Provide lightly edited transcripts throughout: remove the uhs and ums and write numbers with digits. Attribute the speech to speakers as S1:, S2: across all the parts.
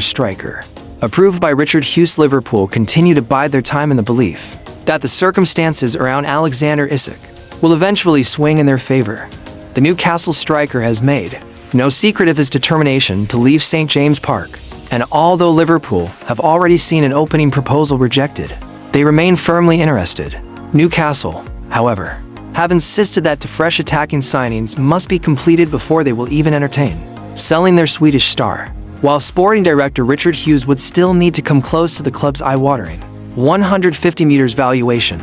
S1: striker, approved by Hughes Liverpool, continue to bide their time in the belief that the circumstances around Alexander Isak will eventually swing in their favor. The Newcastle striker has made no secret of his determination to leave St. James Park, and although Liverpool have already seen an opening proposal rejected, they remain firmly interested. Newcastle, however, have insisted that fresh attacking signings must be completed before they will even entertain selling their Swedish star, while sporting director Richard Hughes would still need to come close to the club's eye-watering 150 meters valuation.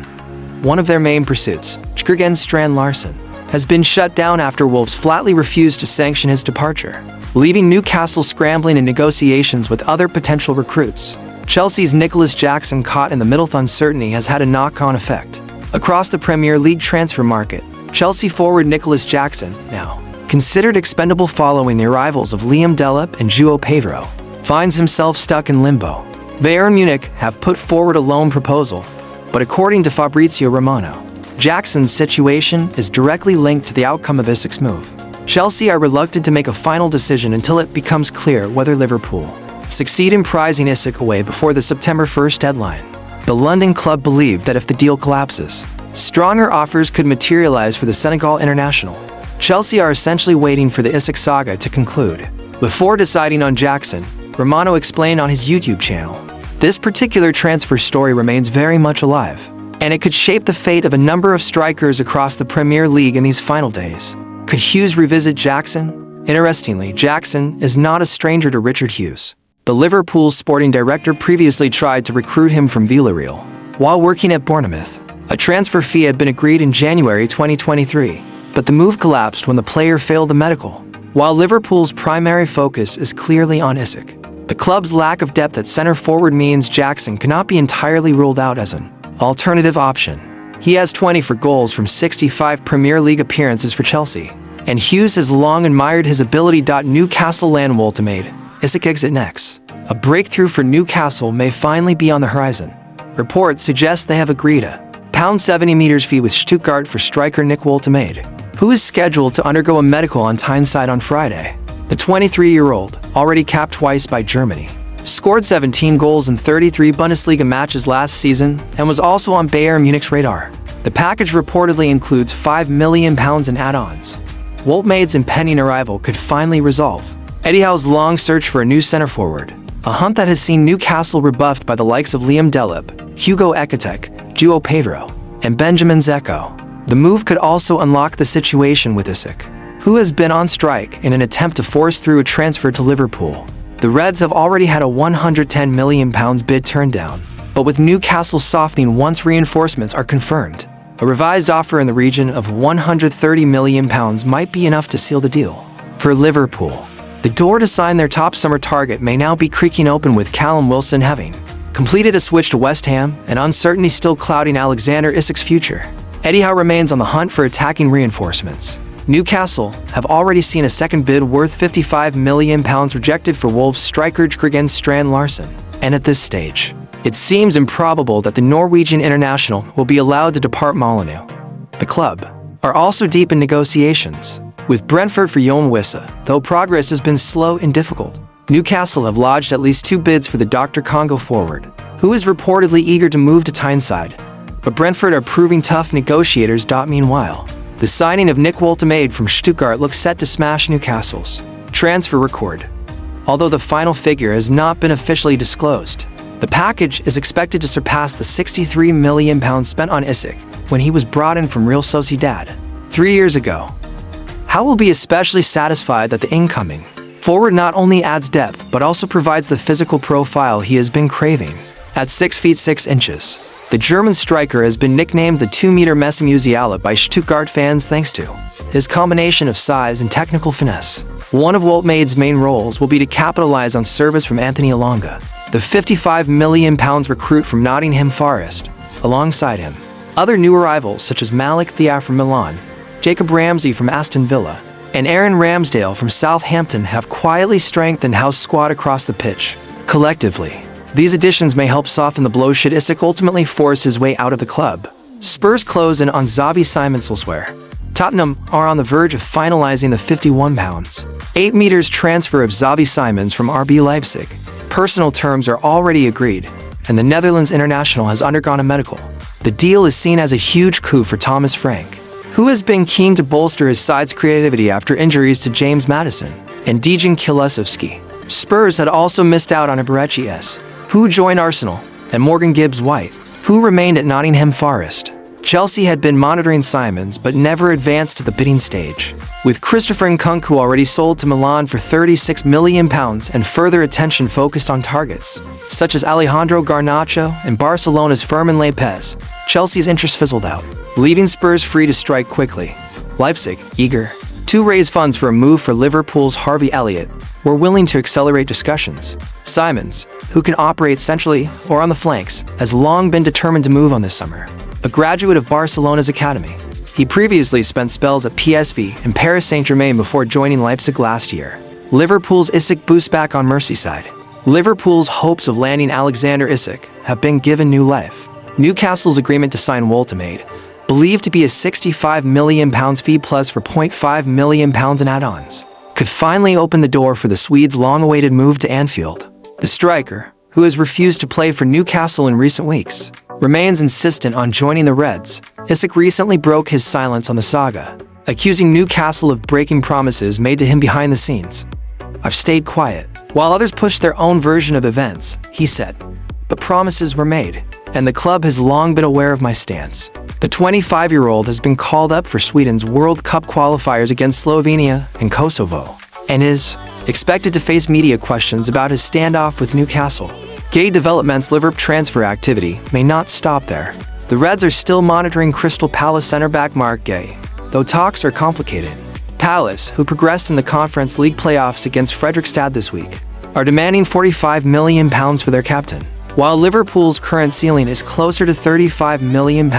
S1: One of their main pursuits, Jørgen Strand Larsen, has been shut down after Wolves flatly refused to sanction his departure, leaving Newcastle scrambling in negotiations with other potential recruits. Chelsea's Nicholas Jackson, caught in the middle of uncertainty, has had a knock-on effect across the Premier League transfer market. Chelsea forward Nicholas Jackson, now considered expendable following the arrivals of Liam Delap and João Pedro, finds himself stuck in limbo. Bayern Munich have put forward a loan proposal, but according to Fabrizio Romano, Jackson's situation is directly linked to the outcome of Isak's move. Chelsea are reluctant to make a final decision until it becomes clear whether Liverpool succeed in prizing Isak away before the September 1st deadline. The London club believe that if the deal collapses, stronger offers could materialize for the Senegal international. Chelsea are essentially waiting for the Isak saga to conclude before deciding on Jackson. Romano explained on his YouTube channel, "This particular transfer story remains very much alive, and it could shape the fate of a number of strikers across the Premier League in these final days." Could Hughes revisit Jackson? Interestingly, Jackson is not a stranger to Richard Hughes. The Liverpool sporting director previously tried to recruit him from Villarreal while working at Bournemouth. A transfer fee had been agreed in January 2023, but the move collapsed when the player failed the medical. While Liverpool's primary focus is clearly on Isak, the club's lack of depth at center forward means Jackson cannot be entirely ruled out as an alternative option. He has 24 goals from 65 Premier League appearances for Chelsea, and Hughes has long admired his ability. Newcastle land ultimatum. Isak exit next. A breakthrough for Newcastle may finally be on the horizon. Reports suggest they have agreed a £70 fee with Stuttgart for striker Nick Woltemade, who is scheduled to undergo a medical on Tyneside on Friday. The 23-year-old, already capped twice by Germany, scored 17 goals in 33 Bundesliga matches last season and was also on Bayern Munich's radar. The package reportedly includes £5 million in add-ons. Woltemade's impending arrival could finally resolve Eddie Howe's long search for a new center forward, a hunt that has seen Newcastle rebuffed by the likes of Liam Delap, Hugo Ekitike, João Pedro, and Benjamin Zeko. The move could also unlock the situation with Isak, who has been on strike in an attempt to force through a transfer to Liverpool. The Reds have already had a £110 million bid turned down, but with Newcastle softening once reinforcements are confirmed, a revised offer in the region of £130 million might be enough to seal the deal. For Liverpool, the door to sign their top summer target may now be creaking open, with Callum Wilson having completed a switch to West Ham and uncertainty still clouding Alexander Isak's future. Eddie Howe remains on the hunt for attacking reinforcements. Newcastle have already seen a second bid worth £55 million rejected for Wolves striker Jørgen Strand Larsen, and at this stage, it seems improbable that the Norwegian international will be allowed to depart Molineux. The club are also deep in negotiations with Brentford for Yoan Wissa, though progress has been slow and difficult. Newcastle have lodged at least 2 bids for the Dr. Congo forward, who is reportedly eager to move to Tyneside, but Brentford are proving tough negotiators. Meanwhile, the signing of Nick Woltemade from Stuttgart looks set to smash Newcastle's transfer record. Although the final figure has not been officially disclosed, the package is expected to surpass the £63 million spent on Isak when he was brought in from Real Sociedad 3 years ago. Howe will be especially satisfied that the incoming forward not only adds depth but also provides the physical profile he has been craving. At 6 feet 6 inches, the German striker has been nicknamed the 2-meter Messi Musiala by Stuttgart fans thanks to his combination of size and technical finesse. One of Woltemade's main roles will be to capitalize on service from Anthony Elanga, the £55 million recruit from Nottingham Forest. Alongside him, other new arrivals such as Malik Thiaw from Milan, Jacob Ramsey from Aston Villa, and Aaron Ramsdale from Southampton have quietly strengthened Howe's squad across the pitch. Collectively, these additions may help soften the blow should Isak ultimately force his way out of the club. Spurs close in on Xavi Simons elsewhere. Tottenham are on the verge of finalizing the £51, 8 meters transfer of Xavi Simons from RB Leipzig. Personal terms are already agreed, and the Netherlands international has undergone a medical. The deal is seen as a huge coup for Thomas Frank, who has been keen to bolster his side's creativity after injuries to James Maddison and Dejan Kulusevski. Spurs had also missed out on Ibarrechi S, who joined Arsenal, and Morgan Gibbs-White, who remained at Nottingham Forest. Chelsea had been monitoring Simons but never advanced to the bidding stage, with Christopher Nkunku already sold to Milan for £36 million and further attention focused on targets, such as Alejandro Garnacho and Barcelona's Fermin Lopez. Chelsea's interest fizzled out, leaving Spurs free to strike quickly. Leipzig, eager to raise funds for a move for Liverpool's Harvey Elliott, were willing to accelerate discussions. Simons, who can operate centrally or on the flanks, has long been determined to move on this summer. A graduate of Barcelona's academy, he previously spent spells at PSV and Paris Saint-Germain before joining Leipzig last year. Liverpool's Isak boosts back on Merseyside. Liverpool's hopes of landing Alexander Isak have been given new life. Newcastle's agreement to sign Woltemade, believed to be a £65 million fee plus for £0.5 million in add-ons, could finally open the door for the Swede's long-awaited move to Anfield. The striker, who has refused to play for Newcastle in recent weeks, remains insistent on joining the Reds. Isak recently broke his silence on the saga, accusing Newcastle of breaking promises made to him behind the scenes. "I've stayed quiet, while others pushed their own version of events," he said. "But promises were made, and the club has long been aware of my stance." The 25-year-old has been called up for Sweden's World Cup qualifiers against Slovenia and Kosovo, and is expected to face media questions about his standoff with Newcastle. Gay developments. Liverpool transfer activity may not stop there. The Reds are still monitoring Crystal Palace centre-back Mark Gay, though talks are complicated. Palace, who progressed in the Conference League playoffs against Fredrikstad this week, are demanding £45 million for their captain, while Liverpool's current ceiling is closer to £35 million.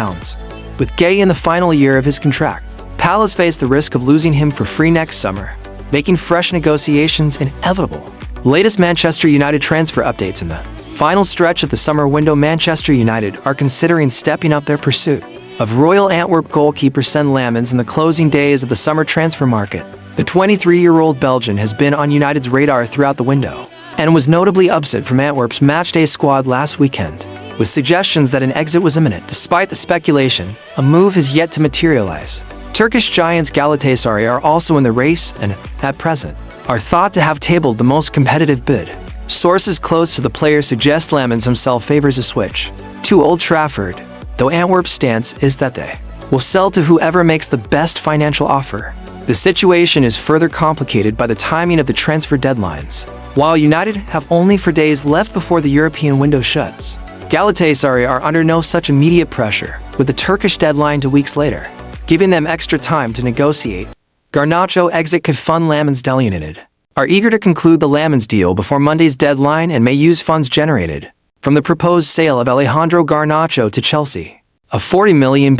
S1: With Gay in the final year of his contract, Palace face the risk of losing him for free next summer, making fresh negotiations inevitable. Latest Manchester United transfer updates. In the final stretch of the summer window, Manchester United are considering stepping up their pursuit of Royal Antwerp goalkeeper Sen Lammens in the closing days of the summer transfer market. The 23-year-old Belgian has been on United's radar throughout the window, and was notably absent from Antwerp's matchday squad last weekend, with suggestions that an exit was imminent. Despite the speculation, a move has yet to materialize. Turkish giants Galatasaray are also in the race and, at present, are thought to have tabled the most competitive bid. Sources close to the player suggest Lammens himself favors a switch to Old Trafford, though Antwerp's stance is that they will sell to whoever makes the best financial offer. The situation is further complicated by the timing of the transfer deadlines. While United have only 4 days left before the European window shuts, Galatasaray are under no such immediate pressure, with the Turkish deadline 2 weeks later, giving them extra time to negotiate. Garnacho exit could fund Lammens. United are eager to conclude the Lammens deal before Monday's deadline and may use funds generated from the proposed sale of Alejandro Garnacho to Chelsea, a £40 million